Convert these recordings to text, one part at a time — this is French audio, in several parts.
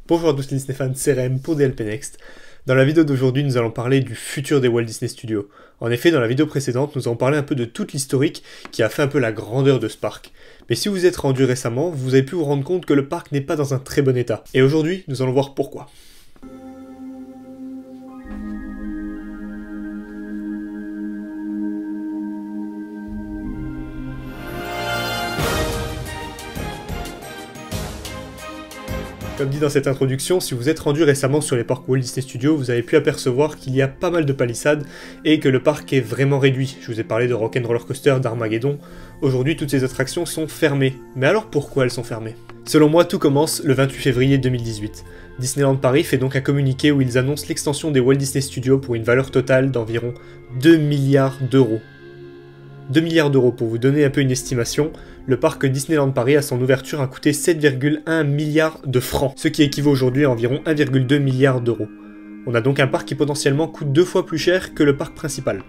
Bonjour à tous les Disney fans, c'est Rem pour DLP Next. Dans la vidéo d'aujourd'hui, nous allons parler du futur des Walt Disney Studios. En effet, dans la vidéo précédente, nous avons parlé un peu de toute l'historique qui a fait un peu la grandeur de ce parc. Mais si vous vous êtes rendu récemment, vous avez pu vous rendre compte que le parc n'est pas dans un très bon état. Et aujourd'hui, nous allons voir pourquoi. Comme dit dans cette introduction, si vous êtes rendu récemment sur les parcs Walt Disney Studios, vous avez pu apercevoir qu'il y a pas mal de palissades et que le parc est vraiment réduit. Je vous ai parlé de Rock'n'Roller Coaster, d'Armageddon. Aujourd'hui, toutes ces attractions sont fermées. Mais alors pourquoi elles sont fermées? Selon moi, tout commence le 28 février 2018. Disneyland Paris fait donc un communiqué où ils annoncent l'extension des Walt Disney Studios pour une valeur totale d'environ 2 milliards d'euros. 2 milliards d'euros, pour vous donner un peu une estimation, le parc Disneyland Paris à son ouverture a coûté 7,1 milliards de francs, ce qui équivaut aujourd'hui à environ 1,2 milliard d'euros. On a donc un parc qui potentiellement coûte 2 fois plus cher que le parc principal.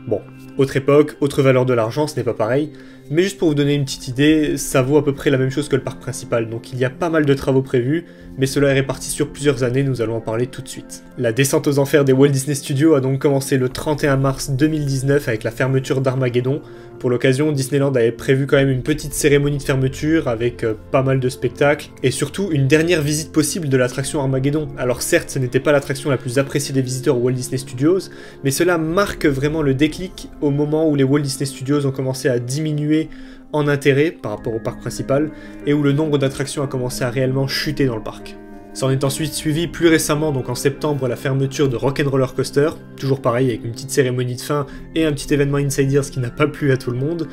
Bon, autre époque, autre valeur de l'argent, ce n'est pas pareil, mais juste pour vous donner une petite idée, ça vaut à peu près la même chose que le parc principal, donc il y a pas mal de travaux prévus, mais cela est réparti sur plusieurs années, nous allons en parler tout de suite. La descente aux enfers des Walt Disney Studios a donc commencé le 31 mars 2019 avec la fermeture d'Armageddon. Pour l'occasion, Disneyland avait prévu quand même une petite cérémonie de fermeture avec pas mal de spectacles, et surtout une dernière visite possible de l'attraction Armageddon. Alors certes, ce n'était pas l'attraction la plus appréciée des visiteurs aux Walt Disney Studios, mais cela marque vraiment le déclic au moment où les Walt Disney Studios ont commencé à diminuer en intérêt par rapport au parc principal, et où le nombre d'attractions a commencé à réellement chuter dans le parc. S'en est ensuite suivi plus récemment, donc en septembre, la fermeture de Rock'n'Roller Coaster, toujours pareil avec une petite cérémonie de fin et un petit événement Insiders qui n'a pas plu à tout le monde,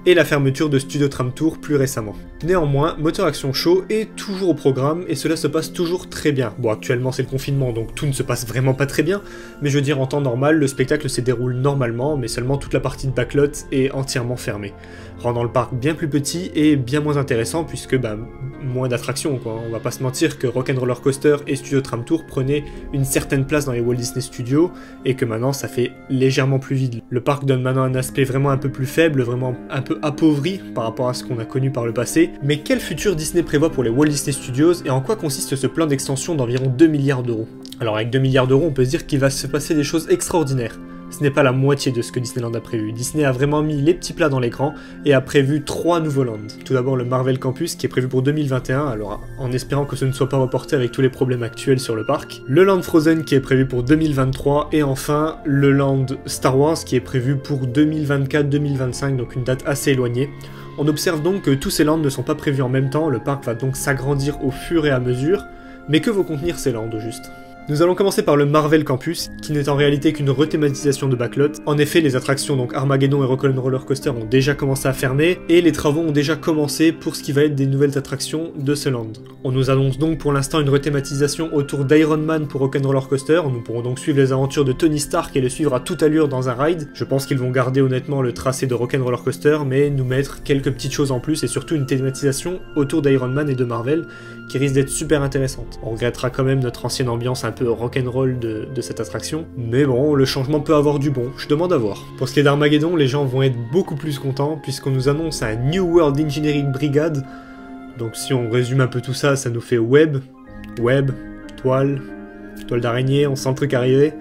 et la fermeture de Studio Tram Tour plus récemment. Néanmoins, Motor Action Show est toujours au programme et cela se passe toujours très bien. Bon, actuellement c'est le confinement donc tout ne se passe vraiment pas très bien, mais je veux dire en temps normal, le spectacle se déroule normalement, mais seulement toute la partie de backlot est entièrement fermée, rendant le parc bien plus petit et bien moins intéressant puisque moins d'attractions quoi. On va pas se mentir que Rock'n'Roller Coaster et Studio Tram Tour prenaient une certaine place dans les Walt Disney Studios et que maintenant ça fait légèrement plus vide. Le parc donne maintenant un aspect vraiment un peu plus faible, vraiment un peu appauvri par rapport à ce qu'on a connu par le passé. Mais quel futur Disney prévoit pour les Walt Disney Studios et en quoi consiste ce plan d'extension d'environ 2 milliards d'euros? Alors avec 2 milliards d'euros, on peut se dire qu'il va se passer des choses extraordinaires. Ce n'est pas la moitié de ce que Disneyland a prévu. Disney a vraiment mis les petits plats dans l'écran et a prévu 3 nouveaux lands. Tout d'abord le Marvel Campus qui est prévu pour 2021, alors en espérant que ce ne soit pas reporté avec tous les problèmes actuels sur le parc. Le Land Frozen qui est prévu pour 2023 et enfin le Land Star Wars qui est prévu pour 2024-2025, donc une date assez éloignée. On observe donc que tous ces lands ne sont pas prévus en même temps, le parc va donc s'agrandir au fur et à mesure, mais que vont contenir ces lands au juste? Nous allons commencer par le Marvel Campus, qui n'est en réalité qu'une rethématisation de backlot. En effet, les attractions donc Armageddon et Rock'n'Roller Coaster ont déjà commencé à fermer, et les travaux ont déjà commencé pour ce qui va être des nouvelles attractions de ce land. On nous annonce donc pour l'instant une rethématisation autour d'Iron Man pour Rock'n'Roller Coaster, nous pourrons donc suivre les aventures de Tony Stark et le suivre à toute allure dans un ride. Je pense qu'ils vont garder honnêtement le tracé de Rock'n'Roller Coaster, mais nous mettre quelques petites choses en plus, et surtout une thématisation autour d'Iron Man et de Marvel, qui risque d'être super intéressante. On regrettera quand même notre ancienne ambiance un peu rock'n'roll de cette attraction, mais bon, le changement peut avoir du bon, je demande à voir. Pour ce qui est d'Armageddon, les gens vont être beaucoup plus contents, puisqu'on nous annonce un New World Engineering Brigade, donc si on résume un peu tout ça, ça nous fait web, toile d'araignée, on sent le truc arriver.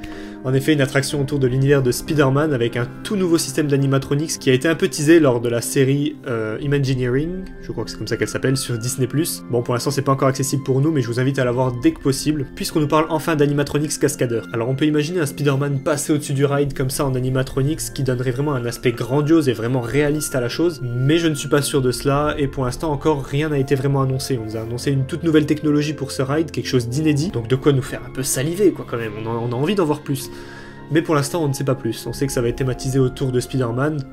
En effet, une attraction autour de l'univers de Spider-Man avec un tout nouveau système d'animatronics qui a été un peu teasé lors de la série Imagineering, je crois que c'est comme ça qu'elle s'appelle, sur Disney+. Bon, pour l'instant, c'est pas encore accessible pour nous, mais je vous invite à la voir dès que possible, puisqu'on nous parle enfin d'animatronics cascadeurs. Alors, on peut imaginer un Spider-Man passer au-dessus du ride comme ça en animatronics, qui donnerait vraiment un aspect grandiose et vraiment réaliste à la chose, mais je ne suis pas sûr de cela, et pour l'instant, encore rien n'a été vraiment annoncé. On nous a annoncé une toute nouvelle technologie pour ce ride, quelque chose d'inédit, donc de quoi nous faire un peu saliver, quoi, quand même, on a envie d'en voir plus. Mais pour l'instant, on ne sait pas plus. On sait que ça va être thématisé autour de Spider-Man.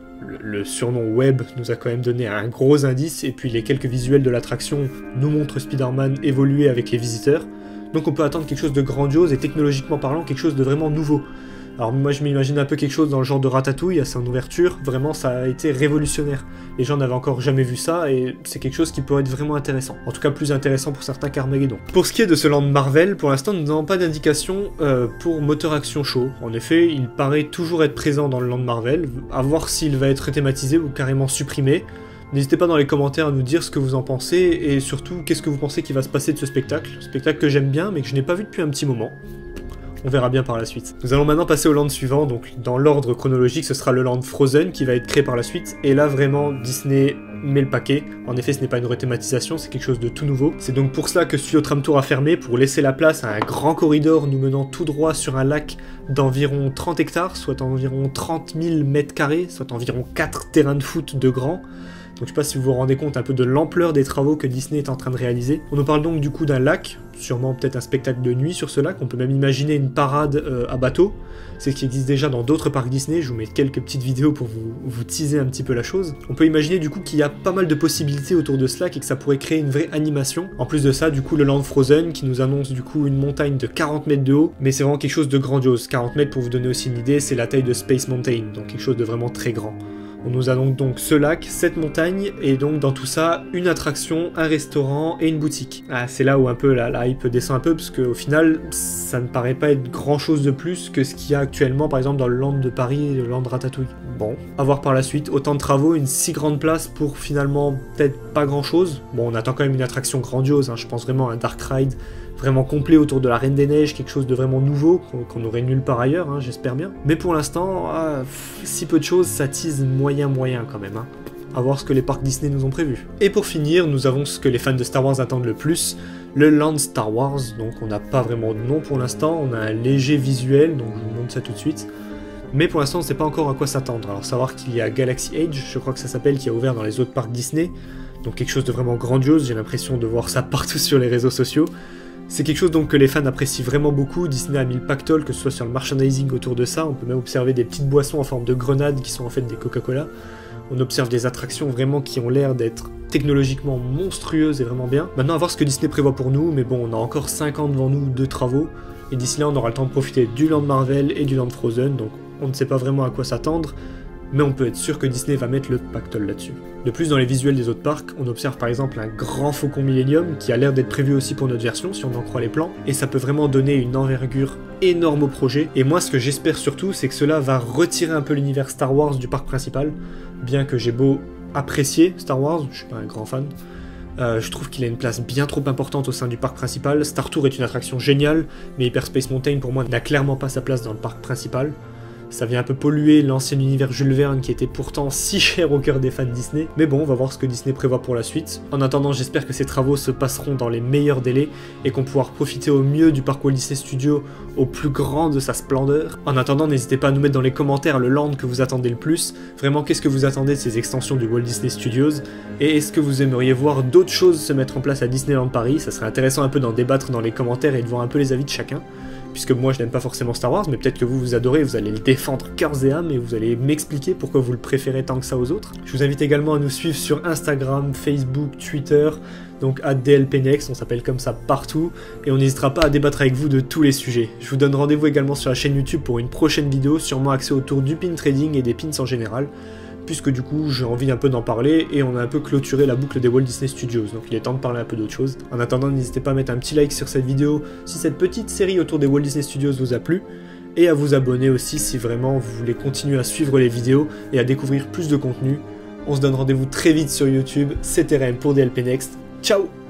Le surnom Web nous a quand même donné un gros indice, et puis les quelques visuels de l'attraction nous montrent Spider-Man évoluer avec les visiteurs. Donc on peut attendre quelque chose de grandiose et technologiquement parlant, quelque chose de vraiment nouveau. Alors moi je m'imagine un peu quelque chose dans le genre de Ratatouille à son ouverture, vraiment ça a été révolutionnaire. Les gens n'avaient encore jamais vu ça et c'est quelque chose qui pourrait être vraiment intéressant. En tout cas plus intéressant pour certains qu'Armageddon. Pour ce qui est de ce land Marvel, pour l'instant nous n'avons pas d'indication pour Motor Action Show. En effet, il paraît toujours être présent dans le land Marvel, à voir s'il va être thématisé ou carrément supprimé. N'hésitez pas dans les commentaires à nous dire ce que vous en pensez, et surtout, qu'est-ce que vous pensez qui va se passer de ce spectacle. Spectacle que j'aime bien, mais que je n'ai pas vu depuis un petit moment. On verra bien par la suite. Nous allons maintenant passer au land suivant, donc dans l'ordre chronologique, ce sera le land Frozen qui va être créé par la suite, et là vraiment Disney met le paquet. En effet, ce n'est pas une rethématisation, c'est quelque chose de tout nouveau. C'est donc pour cela que Studio Tram Tour a fermé, pour laisser la place à un grand corridor nous menant tout droit sur un lac d'environ 30 hectares, soit environ 30 000 mètres carrés, soit environ 4 terrains de foot de grand. Donc je sais pas si vous vous rendez compte un peu de l'ampleur des travaux que Disney est en train de réaliser. On nous parle donc du coup d'un lac, sûrement peut-être un spectacle de nuit sur ce lac, on peut même imaginer une parade à bateau. C'est ce qui existe déjà dans d'autres parcs Disney, je vous mets quelques petites vidéos pour vous teaser un petit peu la chose. On peut imaginer du coup qu'il y a pas mal de possibilités autour de ce lac et que ça pourrait créer une vraie animation. En plus de ça, du coup le Land Frozen qui nous annonce du coup une montagne de 40 mètres de haut, mais c'est vraiment quelque chose de grandiose. 40 mètres pour vous donner aussi une idée, c'est la taille de Space Mountain, donc quelque chose de vraiment très grand. On nous annonce donc ce lac, cette montagne, et donc dans tout ça, une attraction, un restaurant et une boutique. Ah, c'est là où un peu la hype descend un peu, parce qu'au final, ça ne paraît pas être grand chose de plus que ce qu'il y a actuellement, par exemple dans le Land de Paris et le Land Ratatouille. Bon, à voir par la suite, autant de travaux, une si grande place pour finalement peut-être pas grand chose. Bon, on attend quand même une attraction grandiose, hein, je pense vraiment à un Dark Ride, vraiment complet autour de la Reine des Neiges, quelque chose de vraiment nouveau, qu'on aurait nulle part ailleurs, hein, j'espère bien. Mais pour l'instant, si peu de choses, ça tease moyen quand même. Hein. À voir ce que les parcs Disney nous ont prévu. Et pour finir, nous avons ce que les fans de Star Wars attendent le plus, le Land Star Wars. Donc on n'a pas vraiment de nom pour l'instant, on a un léger visuel, donc je vous montre ça tout de suite. Mais pour l'instant, on ne sait pas encore à quoi s'attendre. Alors savoir qu'il y a Galaxy Edge, je crois que ça s'appelle, qui a ouvert dans les autres parcs Disney. Donc quelque chose de vraiment grandiose, j'ai l'impression de voir ça partout sur les réseaux sociaux. C'est quelque chose donc que les fans apprécient vraiment beaucoup. Disney a mis le pactole, que ce soit sur le merchandising autour de ça. On peut même observer des petites boissons en forme de grenades qui sont en fait des Coca-Cola. On observe des attractions vraiment qui ont l'air d'être technologiquement monstrueuses et vraiment bien. Maintenant à voir ce que Disney prévoit pour nous, mais bon, on a encore 5 ans devant nous de travaux. Et d'ici là, on aura le temps de profiter du Land Marvel et du Land Frozen, donc on ne sait pas vraiment à quoi s'attendre. Mais on peut être sûr que Disney va mettre le pactole là-dessus. De plus, dans les visuels des autres parcs, on observe par exemple un grand Faucon Millennium qui a l'air d'être prévu aussi pour notre version, si on en croit les plans, et ça peut vraiment donner une envergure énorme au projet. Et moi, ce que j'espère surtout, c'est que cela va retirer un peu l'univers Star Wars du parc principal, bien que j'ai beau apprécier Star Wars, je suis pas un grand fan, je trouve qu'il a une place bien trop importante au sein du parc principal. Star Tour est une attraction géniale, mais Hyperspace Mountain pour moi n'a clairement pas sa place dans le parc principal. Ça vient un peu polluer l'ancien univers Jules Verne qui était pourtant si cher au cœur des fans Disney. Mais bon, on va voir ce que Disney prévoit pour la suite. En attendant, j'espère que ces travaux se passeront dans les meilleurs délais et qu'on pourra profiter au mieux du parc Walt Disney Studios au plus grand de sa splendeur. En attendant, n'hésitez pas à nous mettre dans les commentaires le land que vous attendez le plus. Vraiment, qu'est-ce que vous attendez de ces extensions du Walt Disney Studios? Et est-ce que vous aimeriez voir d'autres choses se mettre en place à Disneyland Paris? Ça serait intéressant un peu d'en débattre dans les commentaires et de voir un peu les avis de chacun. Puisque moi je n'aime pas forcément Star Wars, mais peut-être que vous adorez, vous allez le défendre cœurs et âme et vous allez m'expliquer pourquoi vous le préférez tant que ça aux autres. Je vous invite également à nous suivre sur Instagram, Facebook, Twitter, donc @DLPnext, on s'appelle comme ça partout, et on n'hésitera pas à débattre avec vous de tous les sujets. Je vous donne rendez-vous également sur la chaîne YouTube pour une prochaine vidéo, sûrement axée autour du pin trading et des pins en général, puisque du coup j'ai envie un peu d'en parler et on a un peu clôturé la boucle des Walt Disney Studios, donc il est temps de parler un peu d'autre chose. En attendant, n'hésitez pas à mettre un petit like sur cette vidéo si cette petite série autour des Walt Disney Studios vous a plu, et à vous abonner aussi si vraiment vous voulez continuer à suivre les vidéos et à découvrir plus de contenu. On se donne rendez-vous très vite sur YouTube, c'était Rem pour DLP Next, ciao!